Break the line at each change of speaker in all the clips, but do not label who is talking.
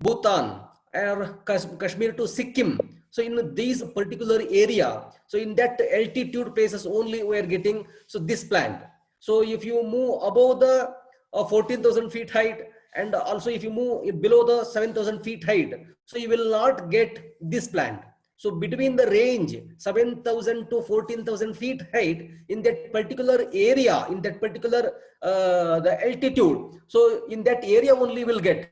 Bhutan, or Kashmir to Sikkim. So in these particular area, so in that altitude places only we are getting so this plant. So if you move above the 14,000 feet height, and also if you move below the 7,000 feet height, so you will not get this plant. So between the range 7,000 to 14,000 feet height, in that particular area, in that particular the altitude, so in that area only will get.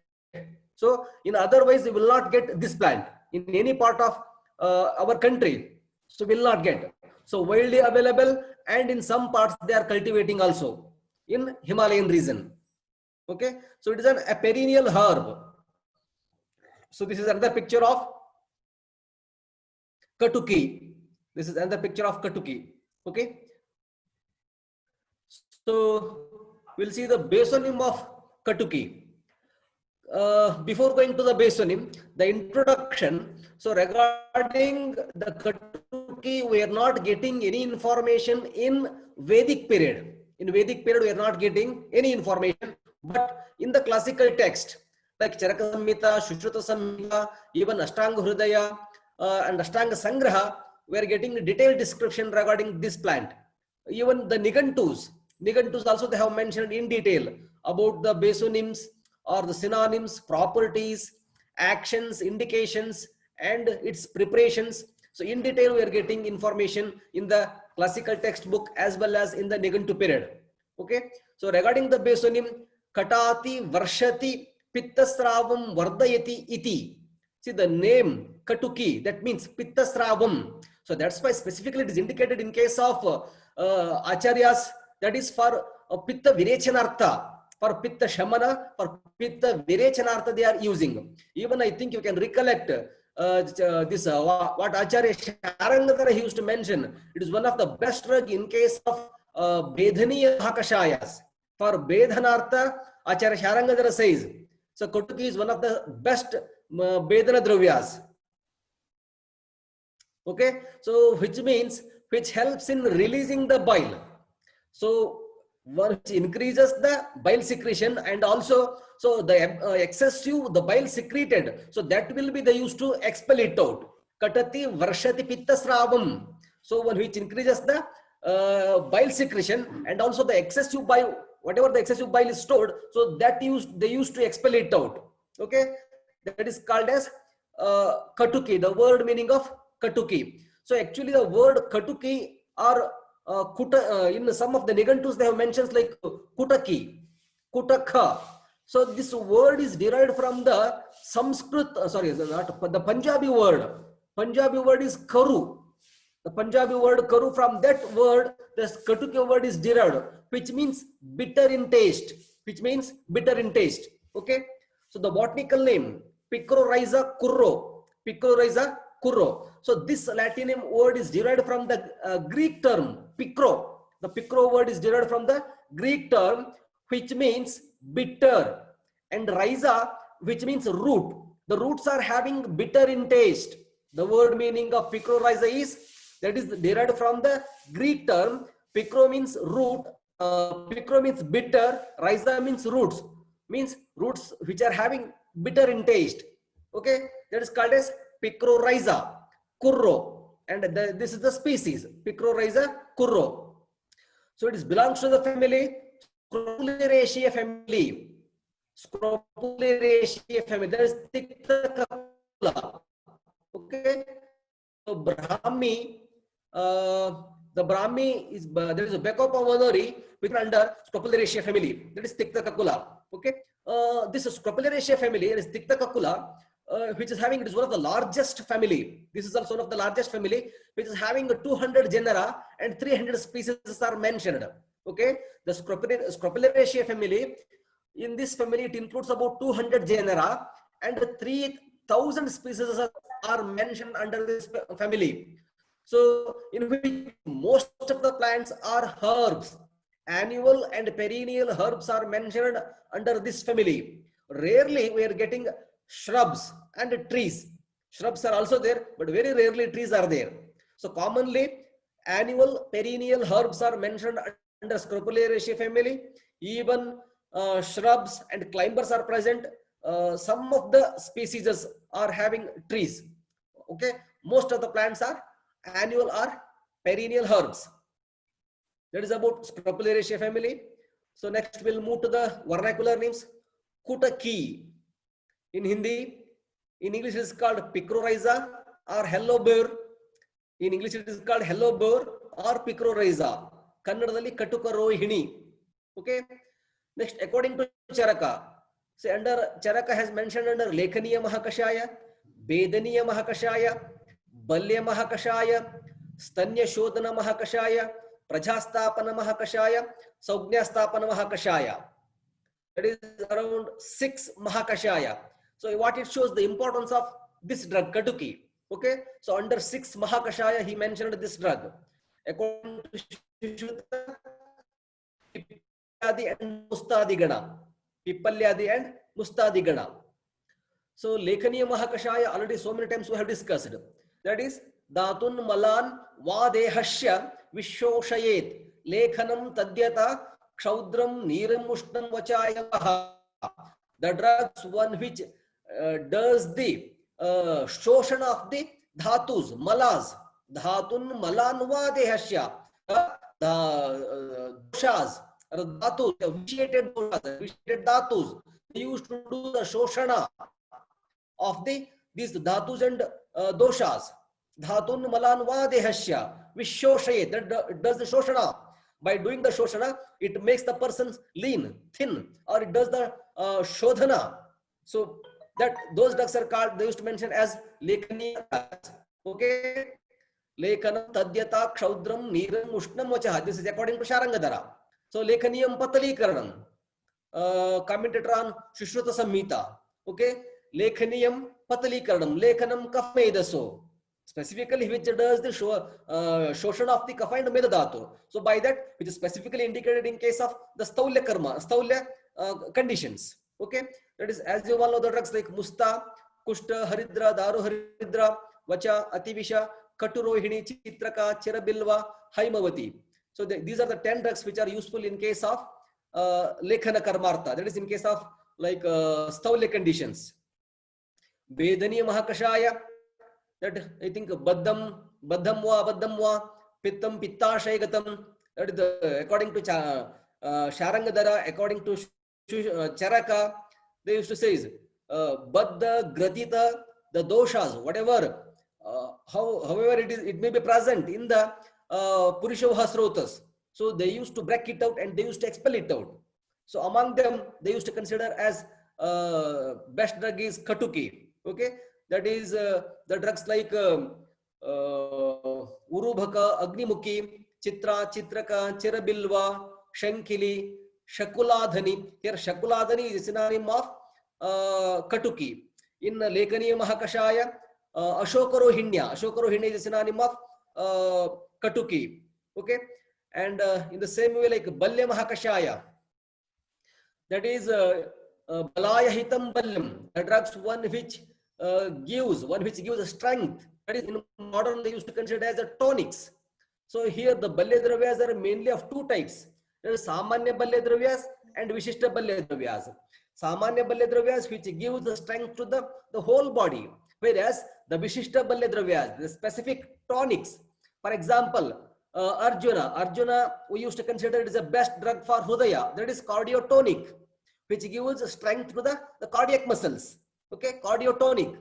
So in otherwise you will not get this plant in any part of our country. So will not get. So widely available, and in some parts they are cultivating also in Himalayan region. Okay, so it is a perennial herb. So this is another picture of Katuki. This is another picture of Katuki. Okay, so we'll see the basonym of Katuki. Before going to the basonym, the introduction. So regarding the Katuki, we are not getting any information in Vedic period. In Vedic period, we are not getting any information, but in the classical text, like Charaka Samhita, Shushruta Samhita, even Ashtanga Hridaya and Ashtanga Sangraha, we are getting a detailed description regarding this plant. Even the Nigantus also they have mentioned in detail about the basonyms or the synonyms, properties, actions, indications, and its preparations. So in detail, we are getting information in the classical textbook as well as in the Nigantu period. Okay. So regarding the basonym, Katati Varshati Pittasravam Vardayati Iti. See the name Katuki, that means Pittasravam. So that's why specifically it is indicated in case of Acharyas, that is for Pitta Virechanartha, for Pitta Shamana, for Pitta Virechanartha they are using. Even I think you can recollect this what Acharya Sharangadhara used to mention. It is one of the best drug in case of Bedhaniya Bhakashayas. For Bedhanartha, Acharya Sharangadhara says, so Katuki is one of the best Bedhana Dravyas. Okay, so which means which helps in releasing the bile. So which increases the bile secretion, and also so the excessive the bile secreted, so that will be the used to expel it out. Katati Varshati Pitta Sravam. So one which increases the bile secretion, and also the excessive bile, whatever the excessive bile is stored, so that they used to expel it out. Okay, that is called as Katuki, the word meaning of Katuki. So actually the word Katuki or in some of the Nigantus they have mentions like Kutaki, Kutaka. So this word is derived from the Sanskrit, not the Punjabi word. Punjabi word is Karu. The Punjabi word Karu, from that word the Katuki word is derived, which means bitter in taste. Which means bitter in taste. Okay. So the botanical name Picrorhiza curro. Picrorhiza curro. So this Latin word is derived from the Greek term picro. The picro word is derived from the Greek term which means bitter, and rhiza which means root. The roots are having bitter in taste. The word meaning of picrorhiza is that is derived from the Greek term. Picro means root, picro means bitter, rhiza means roots which are having bitter in taste. Okay, that is called as Picrorhiza curro, and this is the species Picrorhiza curro. So it belongs to the family Scrophulariaceae family. Scrophulariaceae family. That is Tictacapula. Okay, so Brahmi, the Brahmi is there is a Bacopa vanori which under Scrophulariaceae family. That is Tictacapula. Okay, this Scrophulariaceae family is Tictacapula, which is having, it is one of the largest family. This is also one of the largest family, which is having 200 genera and 300 species are mentioned. Okay, the Scrophulariaceae family. In this family, it includes about 200 genera and 3,000 species are mentioned under this family. So in which most of the plants are herbs. Annual and perennial herbs are mentioned under this family. Rarely we are getting shrubs and trees. Shrubs are also there, but very rarely trees are there. So commonly annual perennial herbs are mentioned under Scrophulariaceae family. Even shrubs and climbers are present. some of the species are having trees. Okay, most of the plants are annual or perennial herbs. That is about Scrophulariaceae family. So next we'll move to the vernacular names. Kutaki in Hindi, in English it is called Picrorhiza or hello bear. In English it is called hello bear or Picrorhiza. Kannadadalli Katuka Rohini. Okay. Next, according to Charaka, say under Charaka has mentioned under Lekhaniya Mahakashaya, Bedaniya Mahakashaya, Balya Mahakashaya, Stanya Shodhana Mahakashaya, Prajastapana Mahakashaya, Saugnastapana Mahakashaya. That is around 6 Mahakashaya. So what it shows the importance of this drug, Katuki. Okay, so under 6 Mahakashaya he mentioned this drug. According to Shushruta, and Mustadigana. Pipalyadi and Mustadigana. So Lekhaniya Mahakashaya already so many times we have discussed. That is Datun Malan Vadehasya Vishoshayet Lekhanam Tadyata Kshaudram Niram Mushnam Vachaya. The drugs one which does the shoshana of the dhatus, malas, dhatun malan vadehasya, the doshas, dhatus, vitiated doshas, vitiated dhatus. They used to do the shoshana of these dhatus and doshas. Dhatun malan vadehasya, vishoshayet, that does the shoshana. By doing the shoshana, it makes the person lean, thin, or it does the shodhana. So that those drugs are called, they used to mention as Lekhaniya. Okay, Lekhanam Tadyata Kshaudram Niram Mushnam Vachaha. This is according to Sharangadhara. So Lekhaniyam Patalikaranam, commentator on Shushruta Samhita. Okay, Lekhaniyam Patalikaranam, Lekhanam Kafmedaso. Specifically, which does the shoshana of the kapha and meda dhatu. So by that, which is specifically indicated in case of the staulya karma, staulya conditions. Okay, that is as you all know the drugs like Musta, Kushta, Haridra, Daru Haridra, Vacha, Ativisha, Katurohini, Chitraka, Cherabilva, Haimavati. So these are the 10 drugs which are useful in case of Lekhana Karmartha. That is in case of like staulya conditions. Bedaniya Mahakashaya. That I think Baddam Wa, Pittam Pittashayagatam. That is the, according to Sharangadhara, according to Charaka, they used to say Baddha, Gratita, the doshas, whatever, however it may be present in the Purusha Srotas. So they used to break it out and they used to expel it out. So among them, they used to consider as best drug is Katuki. Okay. That is the drugs like Urubhaka, Agnimukhi, Chitra, Chitraka, Cherabilva, Shankili, Shakuladhani. Here Shakuladhani is a synonym of Katuki. In Lekhaniya Mahakashaya, Ashokarohinya. Ashokarohinya is a synonym of Katuki. Okay. And in the same way like Balya Mahakashaya. That is Balaya Hitam Balyam. The drugs one which gives strength. That is in modern they used to consider as a tonics. So here the Balya Dravyas are mainly of 2 types. There is Samanya Balya Dravyas and Vishishta Balya Dravyas. Samanya Balya Dravyas which gives the strength to the whole body, whereas the Vishishta Balya Dravyas, the specific tonics. For example, Arjuna we used to consider it as the best drug for Hridaya. That is cardiotonic, which gives strength to the cardiac muscles. Okay, cardiotonic,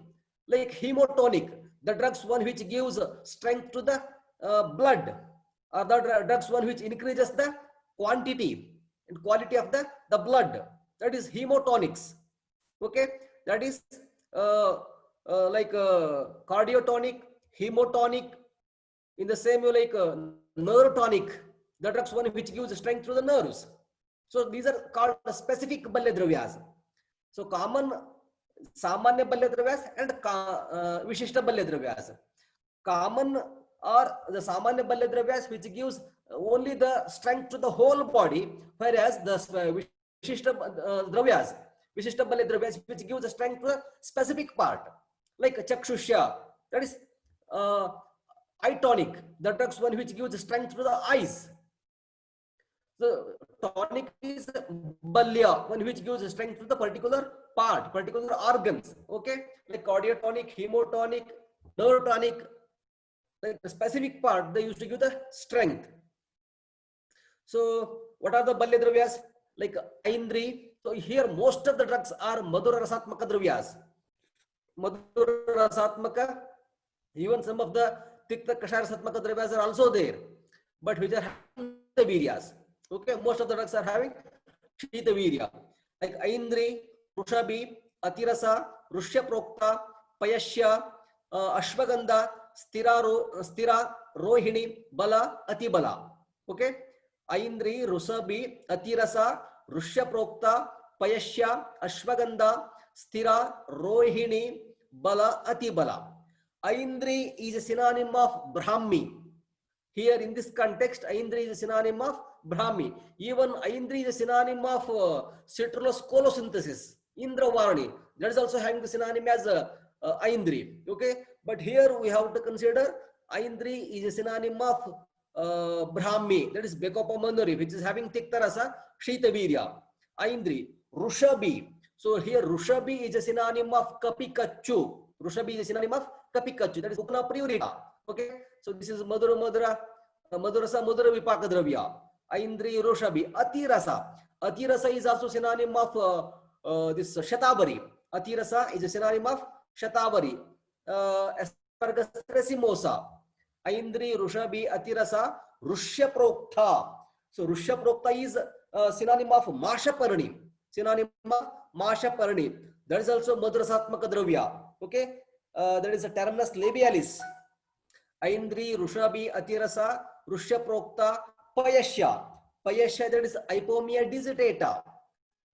like hemotonic, the drugs one which gives strength to the blood, or the drugs one which increases the quantity and quality of the blood. That is hemotonics. Okay, that is like cardiotonic, hemotonic. In the same way, like neurotonic, the drugs one which gives strength to the nerves. So these are called specific Balya Dravyas. So common Samanya Balya Dravyas and Vishishta Balya Dravyas. Common are the Samanya Balya Dravyas which gives only the strength to the whole body, whereas the Vishishta Dravyas, Vishishta Balya Dravyas which gives the strength to the specific part, like Chakshusha, that is eye tonic, the drugs one which gives strength to the eyes. The tonic is Balya, one which gives strength to the particular part, particular organs, okay, like cardiotonic, hemotonic, neurotonic, like the specific part, they used to give the strength. So what are the balya dravyas? Like Aindri. So here most of the drugs are Madhura Rasatmaka dravyas. Madhura Rasatmaka, even some of the Tikta Kashaya Rasatmaka dravyas are also there, but which are having the viryas. Okay, most of the drugs are having Shita virya. Like Aindri, Rushabi, Atirasa, Rushya Prokta, Payashya, Ashwagandha, Stira, Rohini, Bala, Atibala. Okay. Aindri, Rusabi, Atirasa, Rushya Prokta, Payashya, Ashwagandha, Stira, Rohini, Bala, Atibala. Aindri is a synonym of Brahmi. Here in this context, Aindri is a synonym of Brahmi. Even Aindri is a synonym of citrulose colosynthesis. Indravarni, that is also having the synonym as Aindri. Okay, but here we have to consider Aindri is a synonym of Brahmi, that is Bekopamanuri, which is having Tiktarasa, Shitavirya. Aindri, Rushabi. So here Rushabi is a synonym of Kapikachu. Rushabi is a synonym of Kapikachu, that is Ukna Priorita. Okay, so this is Madhurasa, Madhura Vipaka Dravya. Aindri, Rushabi, Atirasa. Atirasa is also synonym of this Shatavari. Atirasa is a synonym of Shatavari. Asparagus resimosa. Aindri, Rushabi, Atirasa, Rushya Prokta. So Rushya Prokta is synonym of Mashaparni. Synonym of Mashaparni. That is also Madhurasatmaka Dravya. Okay, that is a terminus labialis. Aindri, Rushabi, Atirasa, Rushya Prokta, Payashya. Payashya, that is Ipomia digitata.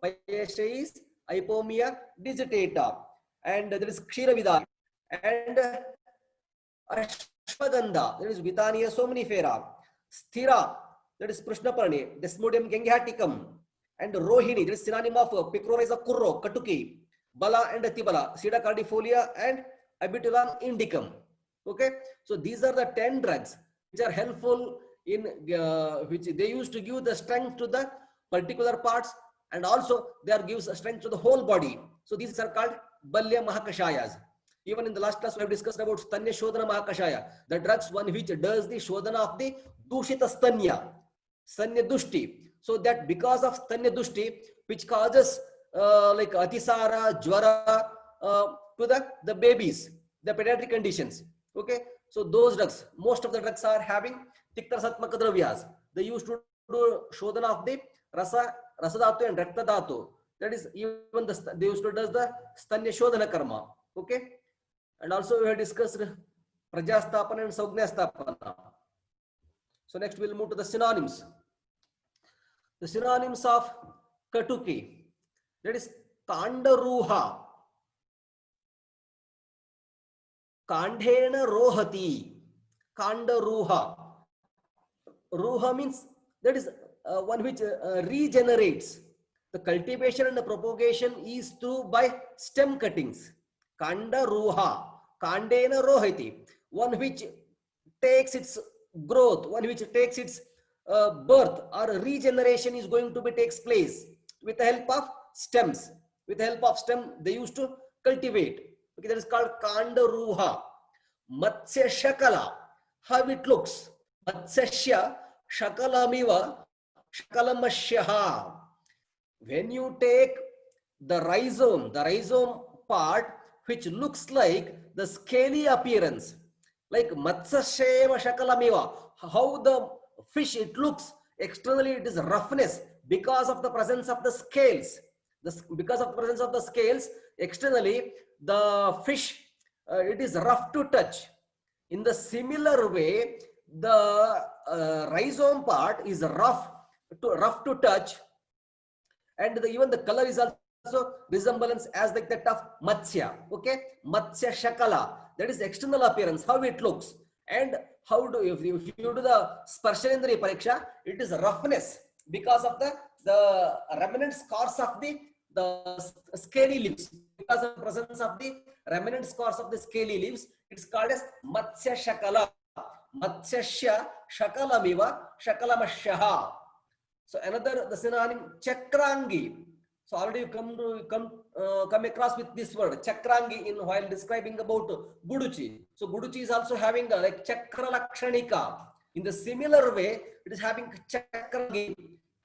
Payashya is Ipomia digitata. And there is Kshiravida. And Ashwagandha, that is Vitania somnifera. Sthira, that is Prishnaparni, Desmodium gangaticum. And Rohini, that is synonym of Picrorhiza curro, Katuki, Bala and Atibala, Sida cardifolia and Abitulam indicum. Okay, so these are the 10 drugs which are helpful in which they used to give the strength to the particular parts, and also they are gives strength to the whole body. So these are called Balya Mahakashayas. Even in the last class we have discussed about Stanya Shodhana Mahakashaya, the drugs one which does the Shodhana of the Dushita Stanya, Stanya Dushti. So that because of Stanya Dushti, which causes like Atisara, Jwara to the babies, the pediatric conditions. Okay, so those drugs, most of the drugs are having Tiktarasatmaka dravyas. They used to do Shodhana of the Rasadhatu and Raktadhatu. That is, even they used to do the Stanya Shodhana karma. Okay, and also we have discussed Prajastapana and Saugnastapana. So next we'll move to the synonyms. The synonyms of Katuki, that is Kandaruha. Kandhena rohati, Kanda ruha. Ruha means that is one which regenerates. The cultivation and the propagation is through by stem cuttings. Kanda ruha, Kandena rohati. One which takes its growth, one which takes its birth or regeneration is going to be takes place with the help of stems. With the help of stem, they used to cultivate. Okay, that is called Kandaruha. Matsya Shakala, how it looks. Matsya Shakalamiva Shakalamashyaha. When you take the rhizome part which looks like the scaly appearance, like Matsya Shakalamiva, how the fish it looks, externally it is roughness because of the presence of the scales. Because of the presence of the scales, externally the fish it is rough to touch. In the similar way, the rhizome part is rough to touch, and even the color is also resemblance as like that of Matsya. Okay, Matsya Shakala, that is external appearance, how it looks. And how do if you do the Sparshanendriya Pariksha, it is roughness because of the remnant scars of the scaly leaves. Because of the presence of the remnant scars of the scaly leaves, it's called as Matsya Shakala. Matsyasya Shakalamiva Shakalamashyaha. So another the synonym Chakrangi. So already you come across with this word Chakrangi in while describing about Guduchi. So Guduchi is also having like Chakra Lakshanika. In the similar way, it is having Chakrangi,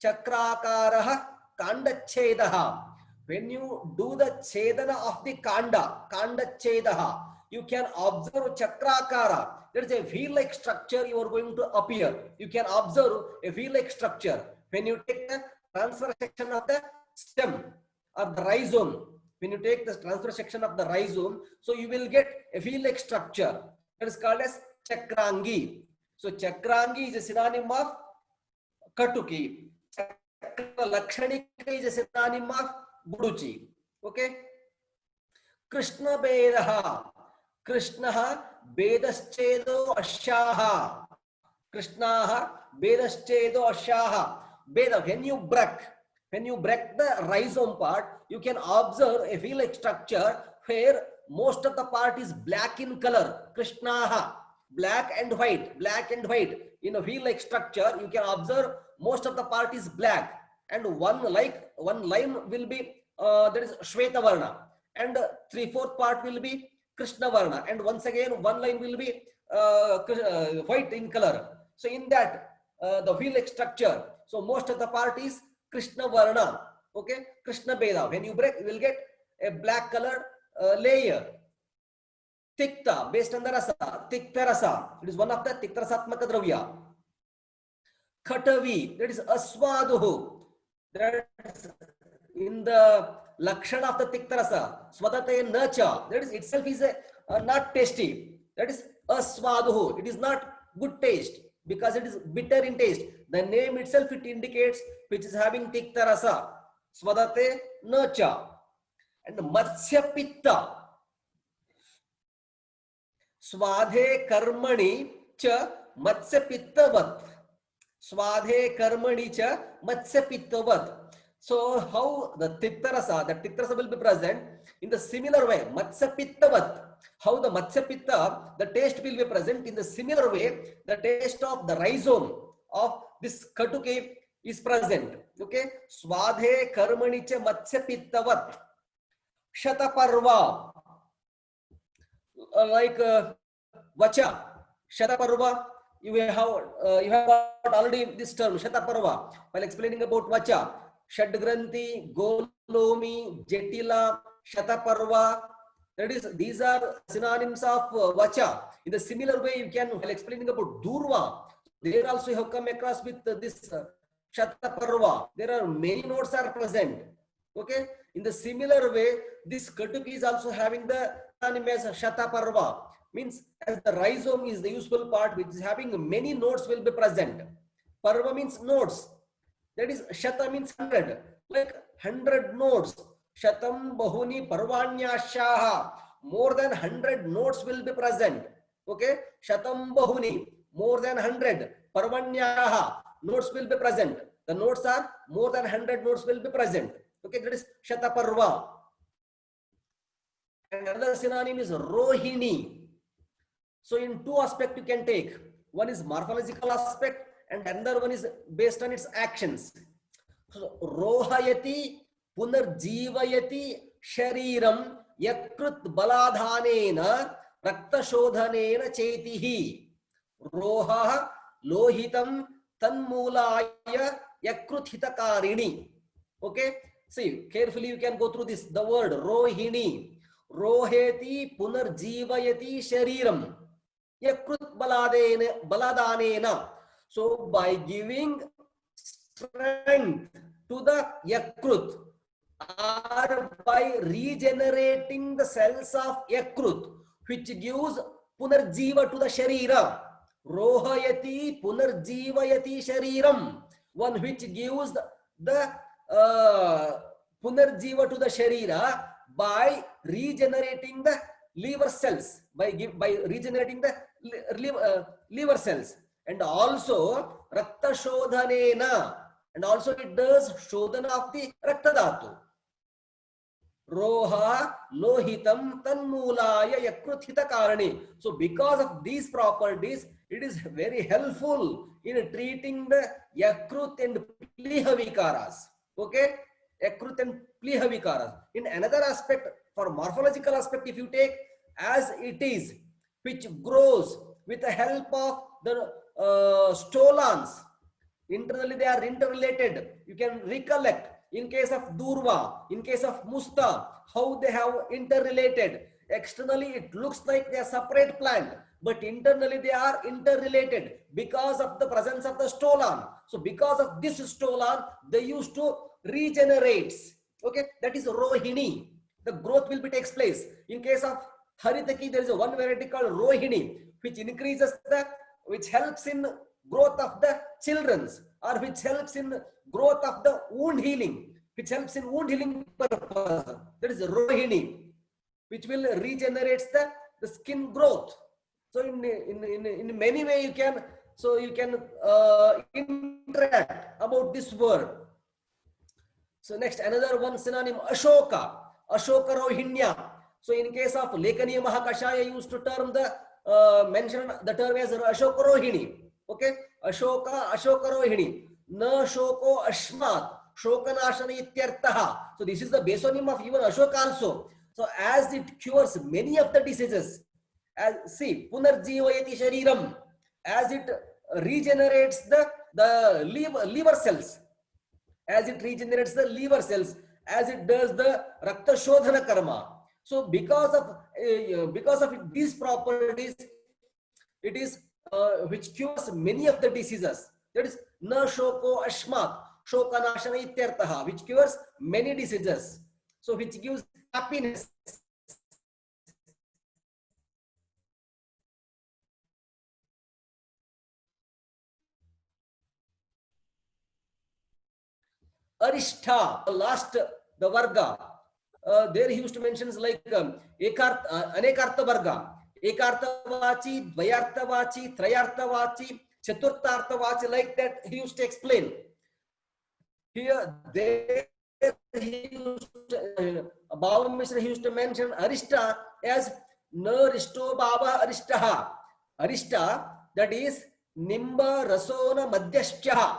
Chakrakaraha, Kanda Chedaha. When you do the Chedana of the Kanda Chedaha, you can observe Chakrakara. There is a wheel-like structure you are going to appear. You can observe a wheel-like structure. When you take the transfer section of the stem or the rhizome, when you take the transfer section of the rhizome, so you will get a wheel-like structure. That is called as Chakrangi. So Chakrangi is a synonym of Katuki. Chakra Lakshanika is a synonym of Guduchi. Okay. Krishna Bedaha. Krishna Bedaschedo Ashaha. Krishna Bedaschedo Ashaha. Beda, when you break the rhizome part, you can observe a wheel-like structure where most of the part is black in color. Krishna, black and white. In a wheel-like structure, you can observe most of the part is black, and one line will be that is Shweta Varna, and 3/4 part will be Krishna Varna, and once again one line will be white in color. So in that the wheel-like structure, so most of the part is Krishna Varna. Okay, Krishna Beda. When you break, you will get a black colored layer. Tikta, based on the rasa. Tikta rasa. It is one of the Tikta rasatmaka dravya. Khatavi, that is Aswaduhu. That is in the Lakshana of the Tikta rasa. Swadate nacha. That is itself is not tasty. That is Aswaduhu. It is not good taste because it is bitter in taste. The name itself it indicates which is having Tikta rasa. Swadate nacha. And Matsya Pitta. Swadhe karmani cha Matsya Pittavat. Swadhe karmani cha Matsya Pittavat. So how the Tiktarasa will be present in the similar way. Matsya Pittavat. How the Matsya Pitta, the taste will be present in the similar way. The taste of the rhizome of this Katuki is present. Okay. Swadhe karmani cha Matsya Pittavat. Shataparva. Like Vacha, Shataparva, you have got already this term Shataparva while explaining about Vacha. Shadgranthi, Golomi, Jetila, Shataparva. That is, these are synonyms of Vacha. In the similar way, you can, while explaining about Durva, there also you have come across with this Shataparva. There are many notes are present. Okay. In the similar way, this Katuki is also having the synonym as Shataparva. Means as the rhizome is the useful part which is having many notes will be present. Parva means notes. That is Shata means 100. Like 100 notes. Shatam Bahuni Parvanyashaha. More than 100 notes will be present. Okay. Shatam Bahuni. More than 100. Parvanyaha. Notes will be present. The notes are more than 100 notes will be present. Okay, that is Shataparva. And another synonym is Rohini. So in two aspects you can take. One is morphological aspect and another one is based on its actions. So Rohayati Punarjivayati Shariram Yakrut Baladhanena Raktashodhanena Chetihi. Roha Lohitam Tanmulaya Yakrut Hitakarini. Okay. See, carefully you can go through this. The word Rohini. Roheti punarjivayati shariram. Yakrut baladanena. So by giving strength to the Yakrut or by regenerating the cells of Yakrut, which gives punarjiva to the sharira. Rohayati punarjivayati shariram. One which gives the punarjiva to the sharira by regenerating the liver cells, by regenerating the liver cells, and also rakta shodhanena, and also it does shodhana of the rakta dhatu. Roha lohitam tanmulaya yakrut hitakarani. So because of these properties, it is very helpful in treating the yakrut and pliha vikaras. Okay, yakrut and pliha vikaras. In another aspect, for morphological aspect, if you take as it is, which grows with the help of the stolons, internally they are interrelated. You can recollect in case of Durva, in case of Musta, how they have interrelated. Externally, it looks like they are separate plant, but internally they are interrelated because of the presence of the stolon. So because of this stolon, they used to regenerate. Okay, that is Rohini. The growth will be takes place. In case of Haritaki, there is a one variety called Rohini, which increases the, which helps in growth of the children's, or which helps in growth of the wound healing, which helps in wound healing purpose. That is Rohini, which will regenerate the skin growth. So in many ways you can, so you can interact about this word. So next, another one synonym, Ashoka, Ashoka Rohinya. So in case of Lekaniya Mahakashaya, used to term the mention the term as Ashoka Rohini. Okay, Ashoka, Ashoka Rohini. Na Shoko Ashmat, Shokanashana Ityartaha. So this is the basonym of even Ashoka also. So as it cures many of the diseases, as see, Punarjivayati Shariram, as it regenerates the liver cells, as it regenerates the liver cells, as it does the Rakta Shodhana Karma. So because of these properties, it is which cures many of the diseases. That is Na Shoko Ashmat, Shokanashana Ityartaha, which cures many diseases. So which gives happiness. Arishtha, the last, the Varga. There he used to mention like Anekartha Varga, Ekarthavachi, Dvayarthavachi, Trayarthavachi, Chaturtharthavachi, like that he used to explain. Here, there he used to, Baba Mishra, he used to mention Arishta as Naristo Baba Arishtaha. Arishta, that is Nimba Rasona Madhyashcha.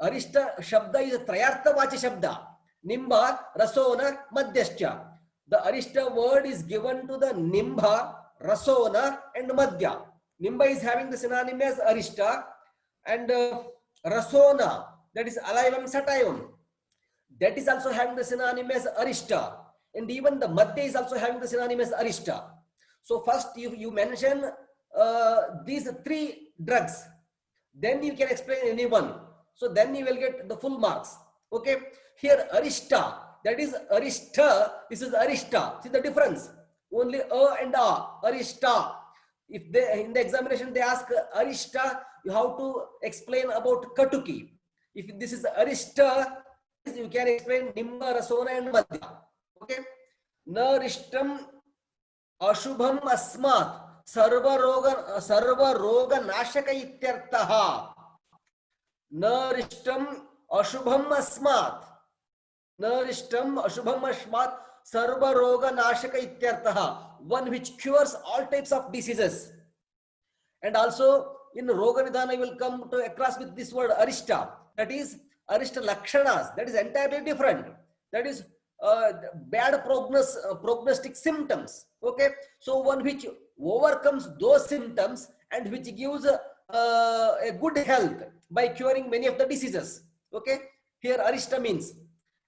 Arishta Shabda is a Trayarthavachi Shabda. Nimba, Rasona, Madhyascha. The Arishta word is given to the Nimba, Rasona and Madhya. Nimba is having the synonym as Arishta, and Rasona, that is Alayvam Satayvam, that is also having the synonym as Arishta. And even the Madhya is also having the synonym as Arishta. So first you mention these three drugs, then you can explain any one. So then you will get the full marks. Okay. Here Arishta, that is Arishta, this is Arishta. See the difference? Only A and A, Arishta. If they in the examination they ask Arishta, you have to explain about Katuki. If this is Arishta, you can explain Nimba, Rasona and Madhya. Okay. Narishtam Ashubham Asmat Sarva Roga Nashaka Ityartaha. Narishtam Ashubham Asmat. Narishtam Ashubham Asmat Sarva Roga Nashaka Ityartaha. One which cures all types of diseases. And also in Roga Nidhana you will come to across with this word Arishta. That is Arishta Lakshanas. That is entirely different. That is bad prognostic symptoms. Okay. So one which overcomes those symptoms and which gives a good health by curing many of the diseases. Okay. Here Arishta means.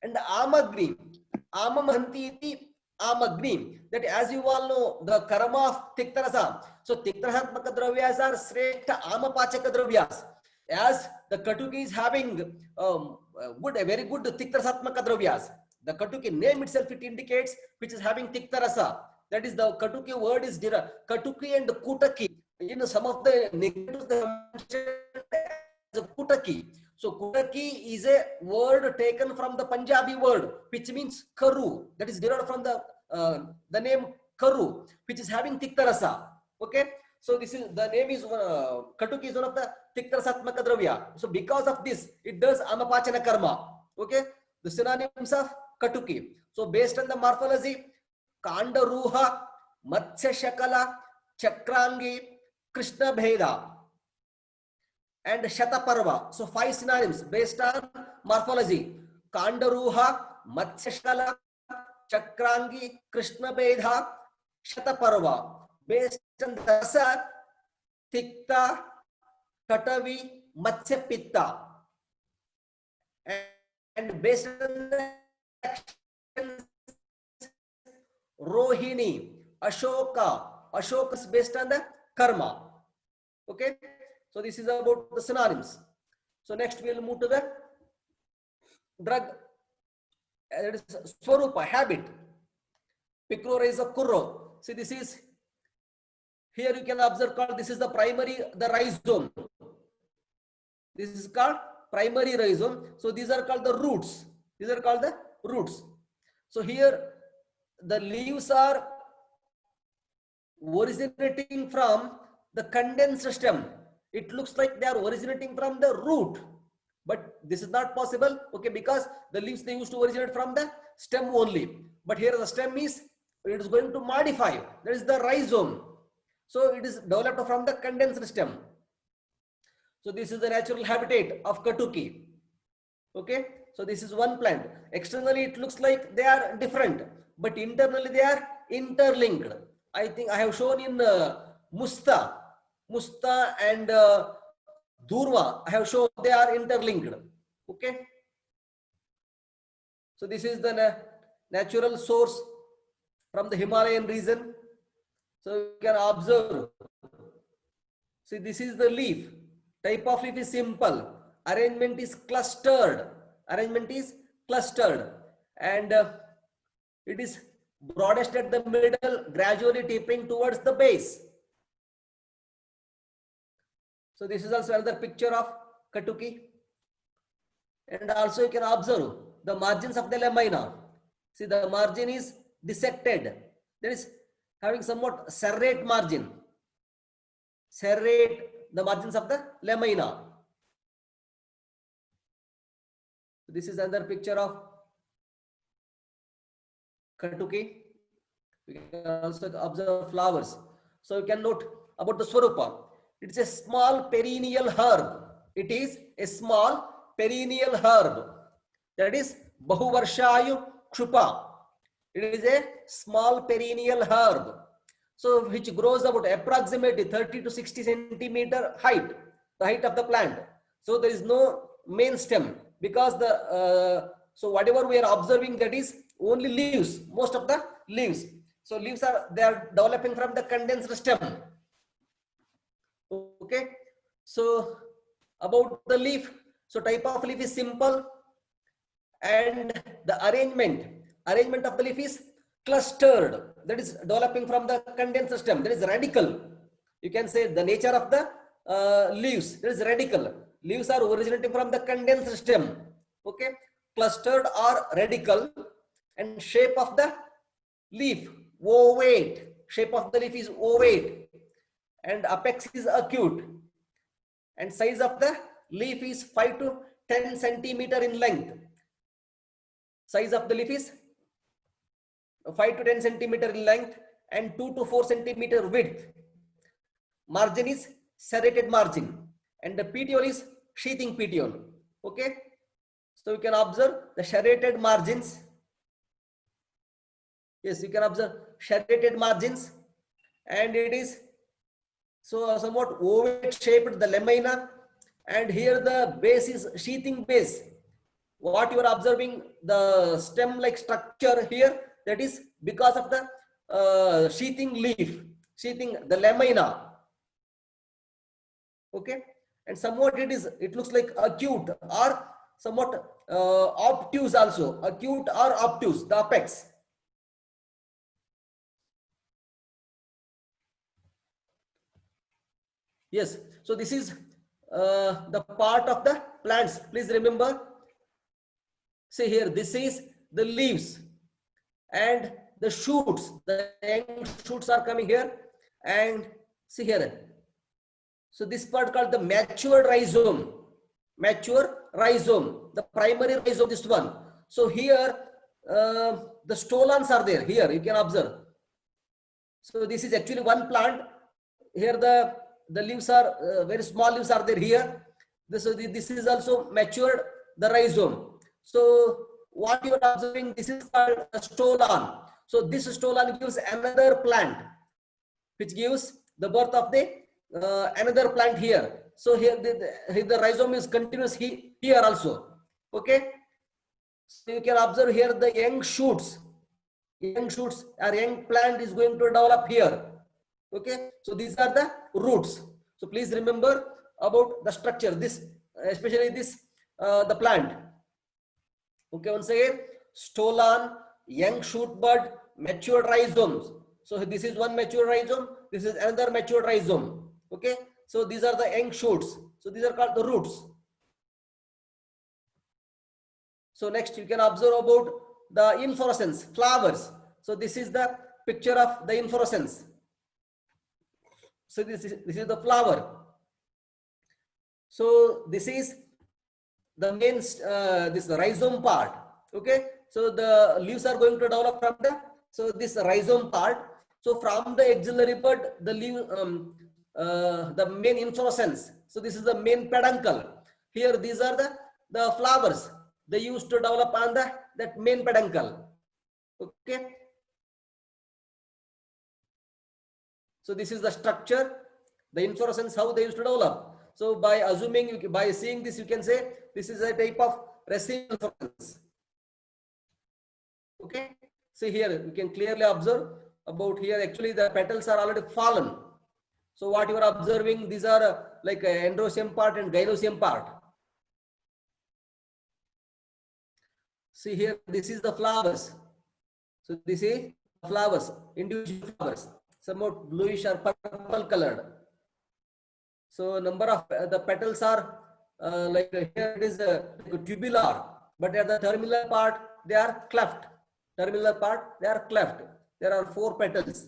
And Amagni, Amamanti iti Amagni, that as you all know, the karma of Tiktarasa. So Tiktarahatmaka dravyas are Sreshta Amapachaka dravyas. As the Katuki is having a very good Tiktarasatmaka dravyas. The Katuki name itself it indicates which is having Tiktarasa. That is the Katuki word is Katuki and Kutaki. In some of the negatives they mentioned Kutaki. So Kutaki is a word taken from the Punjabi word which means Karu. That is derived from the name Karu, which is having Tiktarasa. Okay. So this is the name is Katuki is one of the Tiktarasatmaka dravya. So because of this, it does Amapachana karma. Okay. The synonyms of Katuki. So based on the morphology, Kandaruha, Matsya Shakala, Chakrangi, Krishna Bheda, and Shataparva. So 5 synonyms based on morphology. Kandaruha, Matsyashala, Chakrangi, Krishna Bedha, Shataparva. Based on the Rasa, Tikta, Katavi, Matsya Pitta. And based on the actions, Rohini, Ashoka. Ashoka is based on the karma. Okay, so this is about the synonyms. So next we will move to the drug. That is Swarupa, habit. Picro is a Kurro. See, this is here you can observe called this is the primary, the rhizome. This is called primary rhizome. So these are called the roots. These are called the roots. So here the leaves are originating from the condensed stem. It looks like they are originating from the root, but this is not possible. Okay, because the leaves they used to originate from the stem only. But here the stem is, it is going to modify. That is the rhizome. So it is developed from the condensed stem. So this is the natural habitat of Katuki. Okay, so this is one plant. Externally it looks like they are different, but internally they are interlinked. I think I have shown in Musta and Durva. I have shown they are interlinked. Okay, so this is the natural source from the Himalayan region. So you can observe. See, this is the leaf. Type of leaf is simple. Arrangement is clustered. Arrangement is clustered, and it is broadest at the middle, gradually tapering towards the base. So this is also another picture of Katuki. And also you can observe the margins of the lamina. See, the margin is dissected. That is having somewhat serrate margin. Serrate the margins of the lamina. This is another picture of Katuki. We can also observe flowers. So you can note about the Swarupa. It's a small perennial herb. It is a small perennial herb. That is Bahuvarshayu Kshupa. It is a small perennial herb. So which grows about approximately 30 to 60 centimeter height, the height of the plant. So there is no main stem, because the so whatever we are observing, that is only leaves, most of the leaves. So leaves are developing from the condensed stem. Okay, so about the leaf, so type of leaf is simple, and the arrangement of the leaf is clustered. That is developing from the condensed stem. That is radical. You can say the nature of the leaves. That is radical. Leaves are originating from the condensed stem. Okay, clustered or radical, and shape of the leaf ovate. Shape of the leaf is ovate, and apex is acute, and size of the leaf is 5 to 10 centimeter in length. Size of the leaf is 5 to 10 centimeter in length and 2 to 4 centimeter width. Margin is serrated margin, and the petiole is sheathing petiole. Okay, so you can observe the serrated margins. Yes, you can observe serrated margins, and it is so somewhat ovate shaped, the lamina, and here the base is sheathing base. What you are observing, the stem like structure here, that is because of the sheathing leaf, sheathing the lamina. Okay, and somewhat it looks like acute or somewhat obtuse also, acute or obtuse, the apex. Yes, so this is the part of the plants. Please remember, see here, this is the leaves and the shoots. The young shoots are coming here, and see here. So this part called the mature rhizome. Mature rhizome, the primary rhizome, this one. So here the stolons are there. Here you can observe. So this is actually one plant. Here the leaves are very small leaves are there here. This is also matured the rhizome. So what you are observing, this is called a stolon. So this stolon gives another plant, which gives the birth of the another plant here. So here the rhizome is continuous here also. Okay. So you can observe here the young shoots. Young shoots or young plant is going to develop here. Okay. So these are the roots. So please remember about the structure. This, especially this, the plant. Okay, once again, stolon, young shoot bud, mature rhizomes. So this is one mature rhizome, this is another mature rhizome. Okay, so these are the young shoots. So these are called the roots. So next you can observe about the inflorescence, flowers. So this is the picture of the inflorescence. So this is the flower. So this is the main this rhizome part. Okay, so the leaves are going to develop from this rhizome part. So from the axillary bud, the leaf, the main inflorescence. So this is the main peduncle. Here these are the flowers they used to develop on that main peduncle. Okay, so this is the structure, the inflorescence, how they used to develop. So by assuming, by seeing this, you can say this is a type of raceme inflorescence. Okay, see here you can clearly observe about here. Actually, the petals are already fallen. So what you are observing, these are like androecium part and gynoecium part. See here, this is the flowers. So this is flowers, individual flowers, somewhat bluish or purple colored. So number of the petals are like here it is like tubular, but at the terminal part they are cleft. Terminal part they are cleft. There are 4 petals.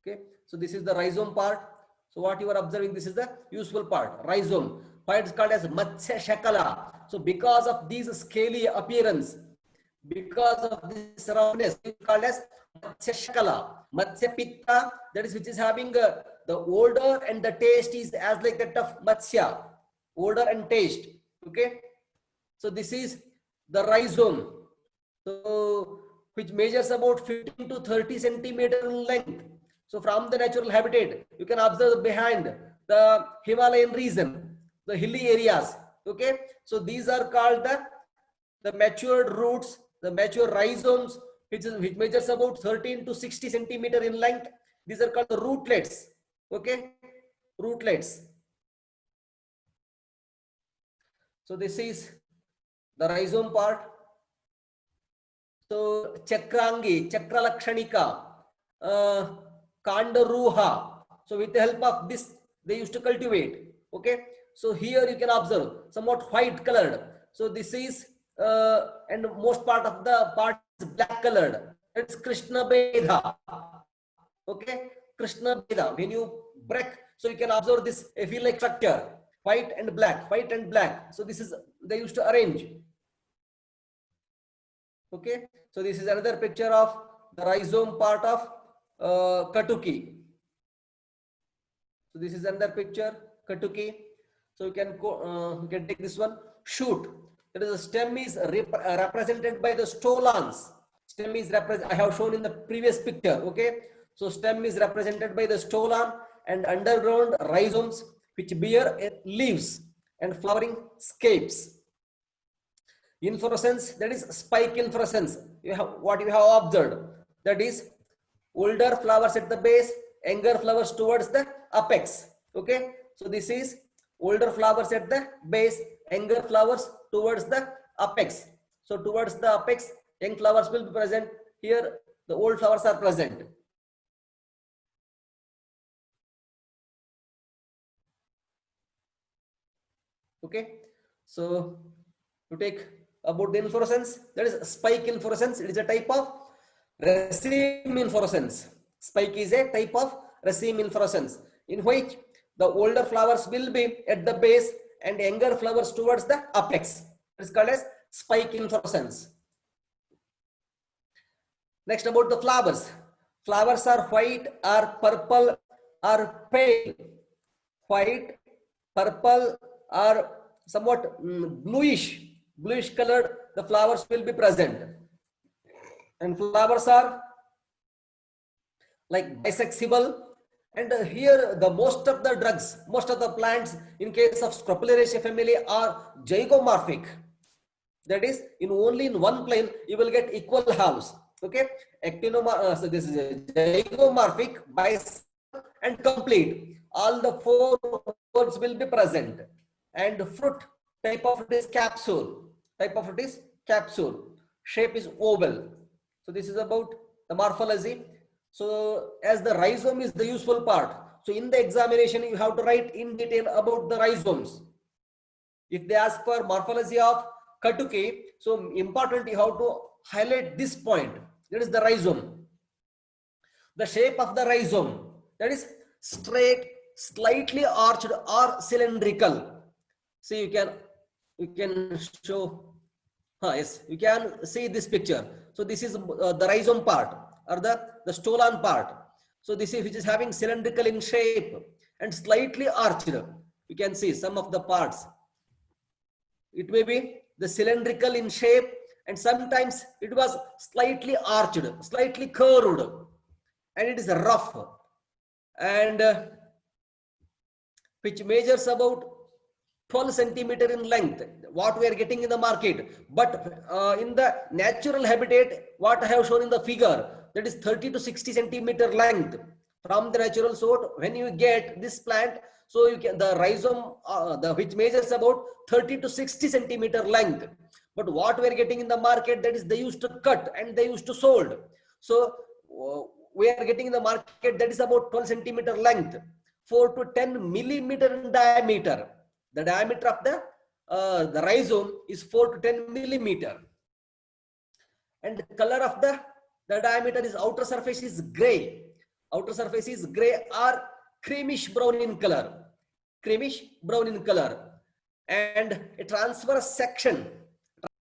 Okay, so this is the rhizome part. So what you are observing, this is the useful part, rhizome. Why it's called as Matsya Shakala. So because of these scaly appearance, because of this roundness, it's called as Matsya Shakala. Matsya Pitta, that is which is having the odor and the taste is as like that of Matsya, odor and taste. Okay, so this is the rhizome, so which measures about 15 to 30 centimeter in length. So from the natural habitat, you can observe behind the Himalayan region, the hilly areas. Okay, so these are called the matured roots, the mature rhizomes, which measures about 13 to 60 centimeter in length. These are called the rootlets. Okay, rootlets. So this is the rhizome part. So Chakrangi, Chakralakshanika, Kandaruha. So with the help of this, they used to cultivate. Okay. So here you can observe somewhat white colored. So this is and most part of the part is black colored. It's Krishna Bedha. Okay, Krishna Bedha. When you break, so you can observe this feel-like structure, white and black, white and black. So this is they used to arrange. Okay, so this is another picture of the rhizome part of Katuki. So this is another picture, Katuki. So you can take this one, shoot. That is, the stem is represented by the stolons. Stem is I have shown in the previous picture. Okay, so stem is represented by the stolon and underground rhizomes which bear leaves and flowering scapes. Inflorescence, that is spike inflorescence. You have what you have observed, that is older flowers at the base, younger flowers towards the apex. Okay, so this is older flowers at the base, younger flowers towards the apex. So towards the apex, young flowers will be present. Here the old flowers are present. Okay, so to take about the inflorescence, that is spike inflorescence. It is a type of raceme inflorescence. Spike is a type of raceme inflorescence in which the older flowers will be at the base and younger flowers towards the apex. It is called as spike inflorescence. Next, about the flowers. Flowers are white or purple or pale. White, purple or somewhat bluish bluish colored, the flowers will be present. And flowers are like bisexual. And here the most of the drugs, most of the plants in case of Scrophulariaceae family are zygomorphic. That is, only in one plane you will get equal halves. Okay, so this is a zygomorphic, bisexual, and complete. All the four folds will be present. And fruit type of it is capsule. Type of it is capsule. Shape is oval. So this is about the morphology. So as the rhizome is the useful part. So in the examination, you have to write in detail about the rhizomes. If they ask for morphology of Katuki, so important you have to highlight this point. That is the rhizome. The shape of the rhizome, that is straight, slightly arched or cylindrical. See, you can show. Yes, you can see this picture. So this is the rhizome part, or the stolon part. So this is which is having cylindrical in shape and slightly arched. You can see some of the parts. It may be the cylindrical in shape, and sometimes it was slightly arched, slightly curved, and it is rough, and which measures about 12 centimeter in length, what we are getting in the market. But in the natural habitat, what I have shown in the figure, that is 30 to 60 centimeter length from the natural source. When you get this plant, so you can, the rhizome, which measures about 30 to 60 centimeter length. But what we are getting in the market, that is they used to cut and they used to sold. So we are getting in the market that is about 12 centimeter length, 4 to 10 millimeter in diameter. The diameter of the rhizome is 4 to 10 millimeter. And the color of the diameter is, outer surface is gray. Outer surface is gray or creamish brown in color. Creamish brown in color. And a transverse section